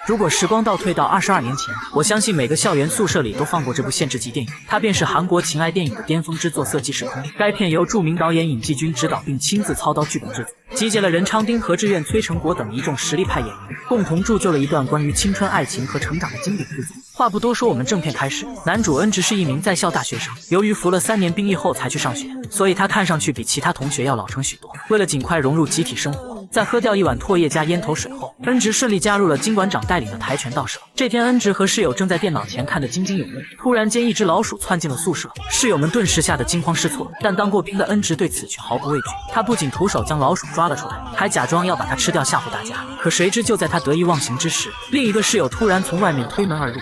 如果时光倒退到22年前，我相信每个校园宿舍里都放过这部限制级电影，它便是韩国情爱电影的巅峰之作《色即是空》。该片由著名导演尹继军执导，并亲自操刀剧本制作，集结了任昌丁、何志远、崔成国等一众实力派演员，共同铸就了一段关于青春爱情和成长的经典之作。话不多说，我们正片开始。男主恩直是一名在校大学生，由于服了3年兵役后才去上学，所以他看上去比其他同学要老成许多。为了尽快融入集体生活，在喝掉一碗唾液加烟头水后，恩直顺利加入了金馆长带领的跆拳道社。这天，恩直和室友正在电脑前看得津津有味，突然间一只老鼠窜进了宿舍，室友们顿时吓得惊慌失措。但当过兵的恩直对此却毫不畏惧，他不仅徒手将老鼠抓了出来，还假装要把它吃掉吓唬大家。可谁知就在他得意忘形之时，另一个室友突然从外面推门而入。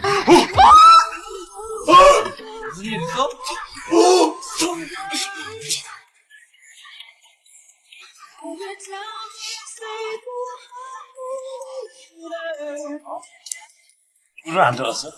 왜 안 들었어?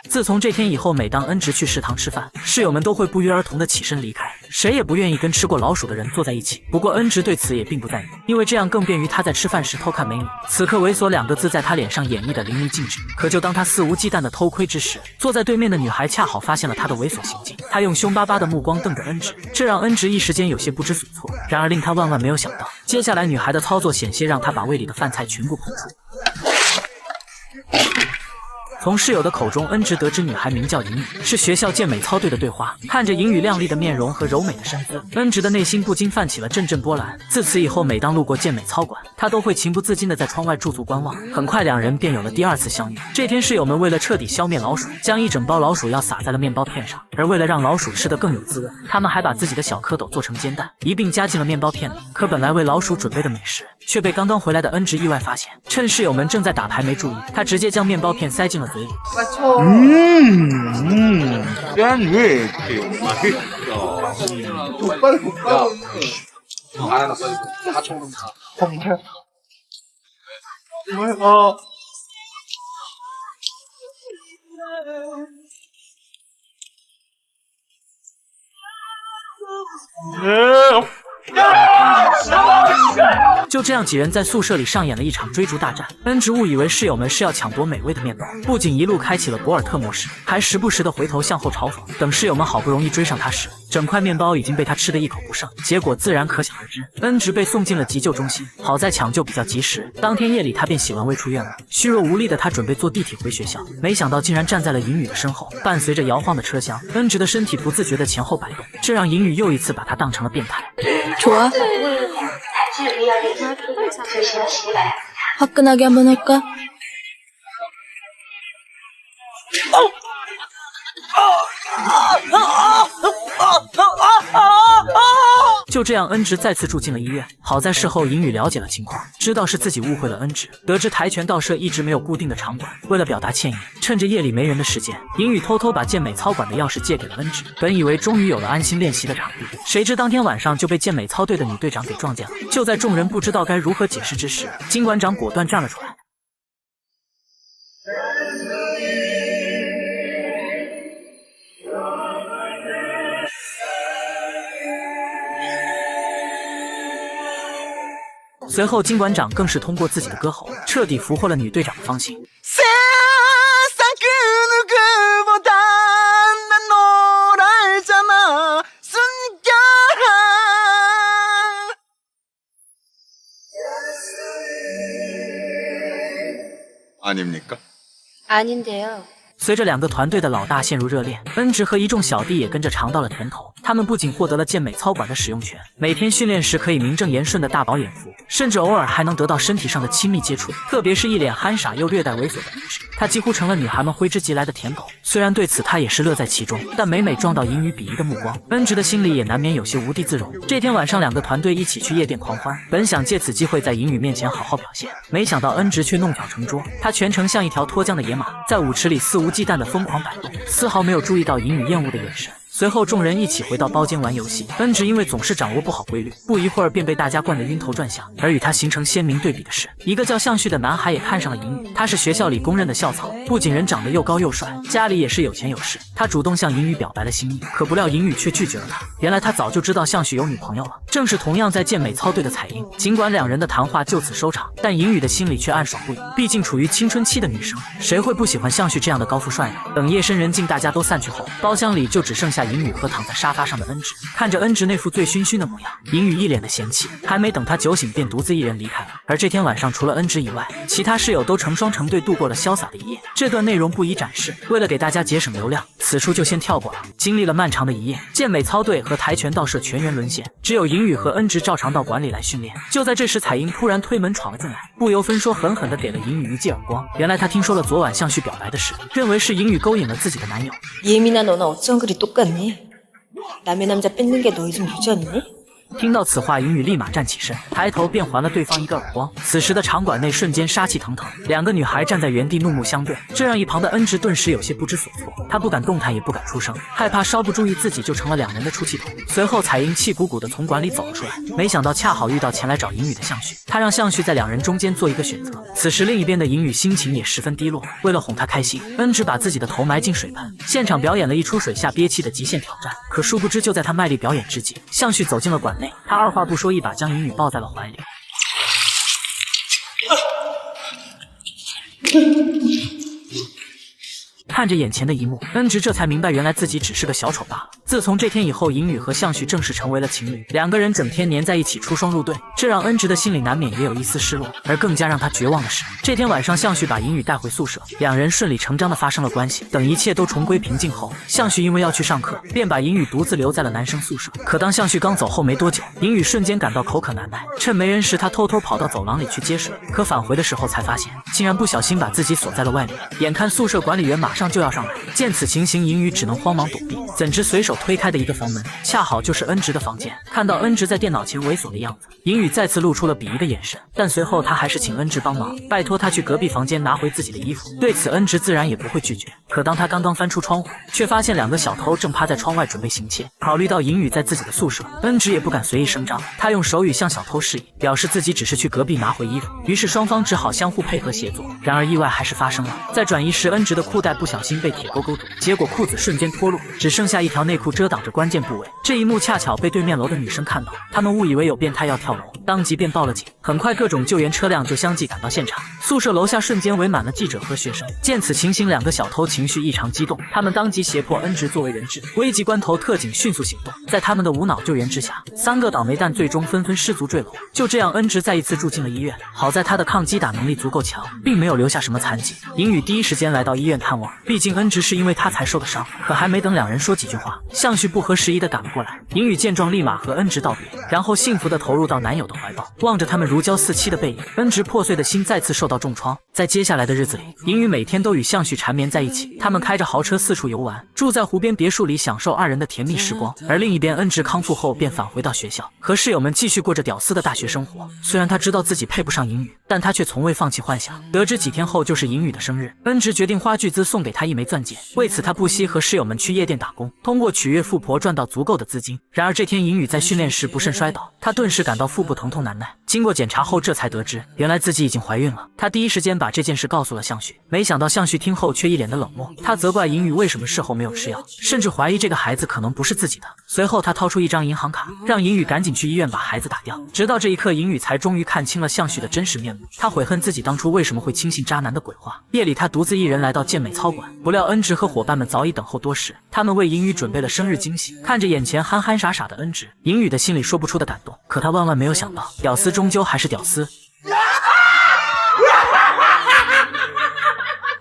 自从这天以后，每当恩直去食堂吃饭，室友们都会不约而同的起身离开，谁也不愿意跟吃过老鼠的人坐在一起。不过恩直对此也并不在意，因为这样更便于他在吃饭时偷看美女。此刻猥琐2个字在他脸上演绎的淋漓尽致。可就当他肆无忌惮的偷窥之时，坐在对面的女孩恰好发现了他的猥琐行径，她用凶巴巴的目光瞪着恩直，这让恩直一时间有些不知所措。然而令他万万没有想到，接下来女孩的操作险些让他把胃里的饭菜全部喷出。从室友的口中，恩直得知女孩名叫尹宇，是学校健美操队的队花。看着尹宇靓丽的面容和柔美的身姿，恩直的内心不禁泛起了阵阵波澜。自此以后，每当路过健美操馆，他都会情不自禁地在窗外驻足观望。很快，2人便有了第2次相遇。这天，室友们为了彻底消灭老鼠，将一整包老鼠药撒在了面包片上，而为了让老鼠吃得更有滋味，他们还把自己的小蝌蚪做成煎蛋，一并加进了面包片里。可本来为老鼠准备的美食，却被刚刚回来的恩直意外发现。趁室友们正在打牌没注意，他直接将面包片塞进了嘴里。깻잎 맛있어. 족발 바나나 써있고 4천 다. 정말? 정말?就这样，几人在宿舍里上演了一场追逐大战。恩直误以为室友们是要抢夺美味的面包，不仅一路开启了博尔特模式，还时不时的回头向后嘲讽。等室友们好不容易追上他时，整块面包已经被他吃得一口不剩，结果自然可想而知。恩直被送进了急救中心，好在抢救比较及时，当天夜里他便洗完胃出院了。虚弱无力的他准备坐地铁回学校，没想到竟然站在了尹宇的身后。伴随着摇晃的车厢，恩直的身体不自觉的前后摆动，这让尹宇又一次把他当成了变态。 좋아. 화끈하게 한번 할까?就就这样，恩直再次住进了医院。好在事后尹宇了解了情况，知道是自己误会了恩直。得知跆拳道社一直没有固定的场馆，为了表达歉意，趁着夜里没人的时间，尹宇偷偷把健美操馆的钥匙借给了恩直。本以为终于有了安心练习的场地，谁知当天晚上就被健美操队的女队长给撞见了。就在众人不知道该如何解释之时，金馆长果断站了出来。 随后，金馆长更是通过自己的歌喉，彻底俘获了女队长的芳心。 아닙니까? 아닌데요. 随着两个团队的老大陷入热恋，恩直和一众小弟也跟着尝到了甜头。他们不仅获得了健美操馆的使用权，每天训练时可以名正言顺的大饱眼福，甚至偶尔还能得到身体上的亲密接触。特别是一脸憨傻又略带猥琐的恩直，他几乎成了女孩们挥之即来的舔狗。虽然对此他也是乐在其中，但每撞到淫与鄙夷的目光，恩直的心里也难免有些无地自容。这天晚上，两个团队一起去夜店狂欢，本想借此机会在淫与面前好好表现，没想到恩直却弄巧成拙。他全程像一条脱缰的野马，在舞池里肆无忌惮的疯狂摆动，丝毫没有注意到淫与厌恶的眼神。随后众人一起回到包间玩游戏。恩直因为总是掌握不好规律，不一会儿便被大家灌得晕头转向。而与他形成鲜明对比的是，一个叫向旭的男孩也看上了银宇。他是学校里公认的校草，不仅人长得又高又帅，家里也是有钱有势。他主动向银宇表白了心意，可不料银宇却拒绝了他。原来他早就知道向旭有女朋友了，正是同样在健美操队的彩英。尽管两人的谈话就此收场，但银宇的心里却暗爽不已。毕竟处于青春期的女生，谁会不喜欢向旭这样的高富帅呢？等夜深人静，大家都散去后，包厢里就只剩下银宇和躺在沙发上的恩直。看着恩直那副醉醺醺的模样，银宇一脸的嫌弃。还没等他酒醒，便独自一人离开了。而这天晚上，除了恩直以外，其他室友都成双成对度过了潇洒的一夜。这段内容不宜展示，为了给大家节省流量，此处就先跳过了。经历了漫长的一夜，健美操队和跆拳道社全员沦陷，只有银宇和恩直照常到馆里来训练。就在这时，彩英突然推门闯了进来，不由分说狠狠地给了银宇一记耳光。原来他听说了昨晚向旭表白的事，认为是银宇勾引了自己的男友。 예민한 너나 어쩜 그리 똑같니? 남의 남자 뺏는 게 너희 좀 유전이니? 听到此话，银宇立马站起身，抬头便还了对方一个耳光。此时的场馆内瞬间杀气腾腾，两个女孩站在原地怒目相对，这让一旁的恩直顿时有些不知所措。他不敢动弹，也不敢出声，害怕稍不注意自己就成了两人的出气筒。随后，彩英气鼓鼓地从馆里走了出来，没想到恰好遇到前来找银宇的向旭，他让向旭在两人中间做一个选择。此时，另一边的银宇心情也十分低落，为了哄他开心，恩直把自己的头埋进水盆，现场表演了一出水下憋气的极限挑战。可殊不知，就在他卖力表演之际，向旭走进了馆内。 他二话不说，一把将银宇抱在了怀里。看着眼前的一幕，恩直这才明白，原来自己只是个小丑罢了。自从这天以后，银宇和向旭正式成为了情侣，两个人整天黏在一起，出双入对，这让恩直的心里难免也有一丝失落。而更加让他绝望的是，这天晚上向旭把银宇带回宿舍，两人顺理成章的发生了关系。等一切都重归平静后，向旭因为要去上课，便把银宇独自留在了男生宿舍。可当向旭刚走后没多久，银宇瞬间感到口渴难耐，趁没人时，他偷偷跑到走廊里去接水。可返回的时候才发现，竟然不小心把自己锁在了外面。眼看宿舍管理员马上就要上来，见此情形，银宇只能慌忙躲避。怎知随手推开的一个房门，恰好就是恩直的房间。看到恩直在电脑前猥琐的样子，银宇再次露出了鄙夷的眼神。但随后他还是请恩直帮忙，拜托他去隔壁房间拿回自己的衣服。对此，恩直自然也不会拒绝。可当他刚刚翻出窗户，却发现两个小偷正趴在窗外准备行窃。考虑到银宇在自己的宿舍，恩直也不敢随意声张，他用手语向小偷示意，表示自己只是去隔壁拿回衣服。于是双方只好相互配合协作。然而意外还是发生了，在转移时，恩直的裤带不小心被铁钩勾住，结果裤子瞬间脱落，只剩下一条内裤遮挡着关键部位。这一幕恰巧被对面楼的女生看到，她们误以为有变态要跳楼，当即便报了警。很快，各种救援车辆就相继赶到现场，宿舍楼下瞬间围满了记者和学生。见此情形，两个小偷情绪异常激动，他们当即胁迫恩直作为人质。危急关头，特警迅速行动，在他们的无脑救援之下，三个倒霉蛋最终纷纷失足坠楼。就这样，恩直再一次住进了医院。好在他的抗击打能力足够强，并没有留下什么残疾。银宇第一时间来到医院探望，毕竟恩直是因为他才受的伤。可还没等两人说几句话，向旭不合时宜的赶了过来。银宇见状，立马和恩直道别，然后幸福的投入到男友的怀抱。望着他们如胶似漆的背影，恩直破碎的心再次受到重创。在接下来的日子里，银宇每天都与向旭缠绵在一起，他们开着豪车四处游玩，住在湖边别墅里，享受二人的甜蜜时光。而另一边，恩直康复后便返回到学校，和室友们继续过着屌丝的大学生活。虽然他知道自己配不上银宇，但他却从未放弃幻想。得知几天后就是银宇的生日，恩直决定花巨资送给他一枚钻戒。为此，他不惜和室友们去夜店打工，通过取悦富婆赚到足够的资金。然而这天，银宇在训练时不慎摔倒，他顿时感到腹部疼痛难耐。经过检查后，这才得知原来自己已经怀孕了。他第一时间把这件事告诉了向旭，没想到向旭听后却一脸的冷漠。他责怪银宇为什么事后没有吃药，甚至怀疑这个孩子可能不是自己的。随后他掏出一张银行卡，让银宇赶紧去医院把孩子打掉。直到这一刻，银宇才终于看清了向旭的真实面目。他悔恨自己当初为什么会轻信渣男的鬼话。夜里，他独自一人来到健美操馆，不料恩直和伙伴们早已等候多时，他们为银宇准备了生日惊喜。看着眼前憨憨傻傻的恩直，银宇的心里说不出的感动。可他万万没有想到，屌丝终究还是屌丝。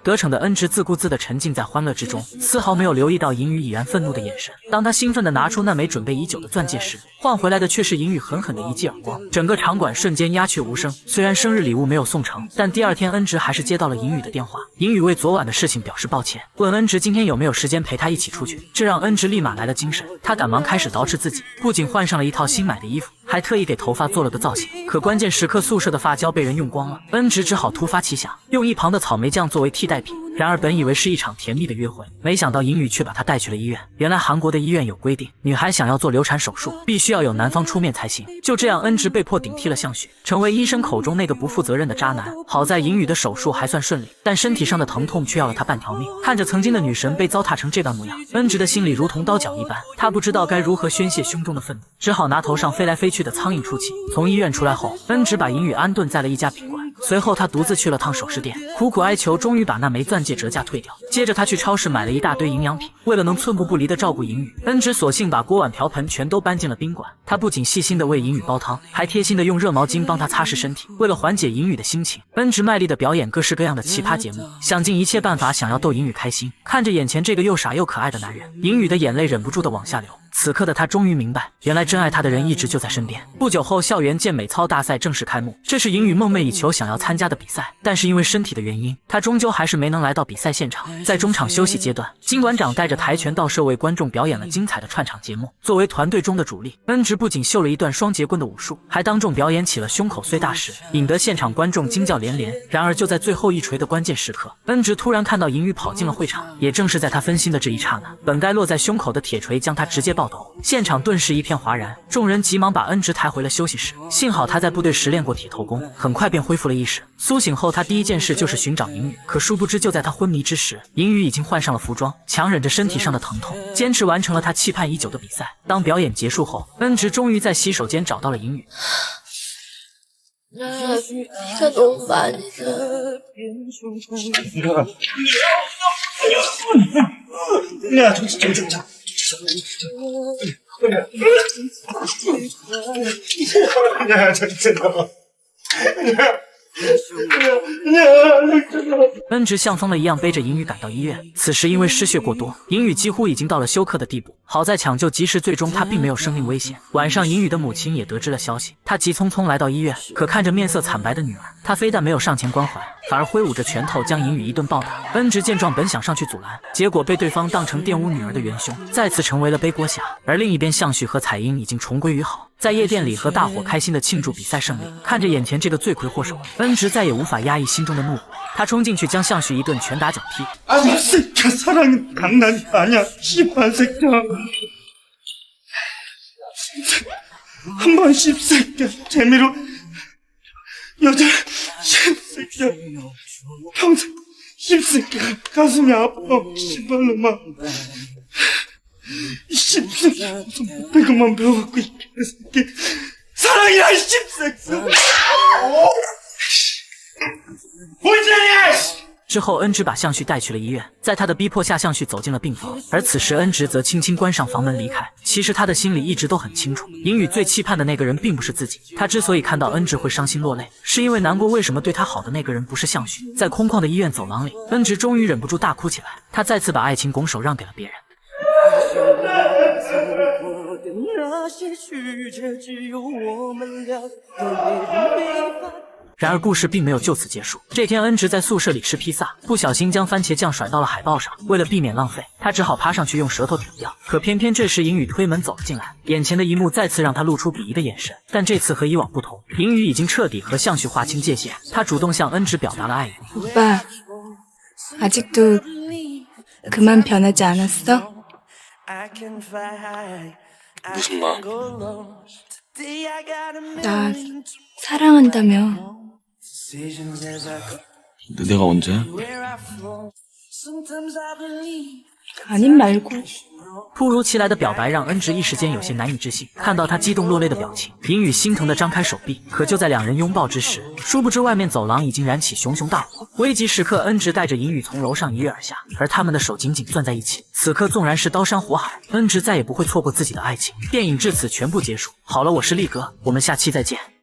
得逞的恩直自顾自地沉浸在欢乐之中，丝毫没有留意到银宇已然愤怒的眼神。当他兴奋地拿出那枚准备已久的钻戒时，换回来的却是银宇狠狠的一记耳光。整个场馆瞬间鸦雀无声。虽然生日礼物没有送成，但第二天恩直还是接到了银宇的电话。银宇为昨晚的事情表示抱歉，问恩直今天有没有时间陪他一起出去。这让恩直立马来了精神，他赶忙开始捯饬自己，不仅换上了一套新买的衣服，还特意给头发做了个造型。可关键时刻，宿舍的发胶被人用光了，恩直只好突发奇想，用一旁的草莓酱作为替代品，然而本以为是一场甜蜜的约会，没想到银宇却把她带去了医院。原来韩国的医院有规定，女孩想要做流产手术，必须要有男方出面才行。就这样，恩直被迫顶替了向旭，成为医生口中那个不负责任的渣男。好在银宇的手术还算顺利，但身体上的疼痛却要了他半条命。看着曾经的女神被糟蹋成这般模样，恩直的心里如同刀绞一般，他不知道该如何宣泄胸中的愤怒，只好拿头上飞来飞去的苍蝇出气。从医院出来后，恩直把银宇安顿在了一家宾馆，随后他独自去了趟首饰店，苦苦哀求，终于把那枚钻戒折价退掉。接着他去超市买了一大堆营养品，为了能寸步不离地照顾银宇，恩直索性把锅碗瓢盆全都搬进了宾馆。他不仅细心地为银宇煲汤，还贴心地用热毛巾帮他擦拭身体。为了缓解银宇的心情，恩直卖力地表演各式各样的奇葩节目，想尽一切办法想要逗银宇开心。看着眼前这个又傻又可爱的男人，银宇的眼泪忍不住地往下流。此刻的他终于明白，原来真爱他的人一直就在身边。不久后，校园健美操大赛正式开幕，这是银宇梦寐以求想要参加的比赛，但是因为身体的原因，他终究还是没能来到比赛现场。在中场休息阶段，金馆长带着跆拳道社为观众表演了精彩的串场节目。作为团队中的主力，恩直不仅秀了一段双截棍的武术，还当众表演起了胸口碎大石，引得现场观众惊叫连连。然而就在最后一锤的关键时刻，恩直突然看到银宇跑进了会场，也正是在他分心的这一刹那，本该落在胸口的铁锤将他直接爆头。现场顿时一片哗然，众人急忙把恩直抬回了休息室。幸好他在部队时练过铁头功，很快便恢复了意识。苏醒后，他第一件事就是寻找银宇，可殊不知就在他昏迷之时，银宇已经换上了服装，强忍着身体上的疼痛，坚持完成了他期盼已久的比赛。当表演结束后，恩直终于在洗手间找到了银宇。 피가 너무 많이 야, 정신. 야, 정신. 恩直像疯了一样背着银宇赶到医院，此时因为失血过多，银宇几乎已经到了休克的地步。好在抢救及时，最终他并没有生命危险。晚上，银宇的母亲也得知了消息，她急匆匆来到医院，可看着面色惨白的女儿，她非但没有上前关怀，反而挥舞着拳头将银宇一顿暴打。恩直见状本想上去阻拦，结果被对方当成玷污女儿的元凶，再次成为了背锅侠。而另一边，向旭和彩英已经重归于好，在夜店里和大伙开心的庆祝比赛胜利。看着眼前这个罪魁祸首，恩直再也无法压抑心中的怒火，他冲进去将向旭一顿拳打脚踢。 아니, 새끼야, 사랑은 장난이 아니야, 씨발 새끼야. 한번 씹새끼야, 재미로 여자 씹새끼야, 평생 씹새끼야, 가슴이 아파, 씨발놈아. 이 씹새끼야, 못된 것만 배워갖고 이 개새끼. 사랑이야, 이 씹새끼야. 본전이야! 之后，恩直把向旭带去了医院，在他的逼迫下，向旭走进了病房。而此时，恩直则轻轻关上房门离开。其实他的心里一直都很清楚，银宇最期盼的那个人并不是自己。他之所以看到恩直会伤心落泪，是因为难过为什么对他好的那个人不是向旭。在空旷的医院走廊里，恩直终于忍不住大哭起来。他再次把爱情拱手让给了别人。 然而故事并没有就此结束。这天，恩直在宿舍里吃披萨，不小心将番茄酱甩到了海报上。为了避免浪费，他只好爬上去用舌头舔掉。可偏偏这时银宇推门走了进来，眼前的一幕再次让他露出鄙夷的眼神。但这次和以往不同，银宇已经彻底和向旭划清界限。他主动向恩直表达了爱意。 오빠, 아직도 그만 변하지 않았어? 무슨 말? 나 사랑한다며. 근데 내가 언제? 아님 말고. 突如其来的表白让恩直一时间有些难以置信。看到他激动落泪的表情，银宇心疼地张开手臂。可就在两人拥抱之时，殊不知外面走廊已经燃起熊熊大火。危急时刻，恩直带着银宇从楼上一跃而下，而他们的手紧紧攥在一起。此刻纵然是刀山火海，恩直再也不会错过自己的爱情。电影至此全部结束。好了，我是力哥，我们下期再见。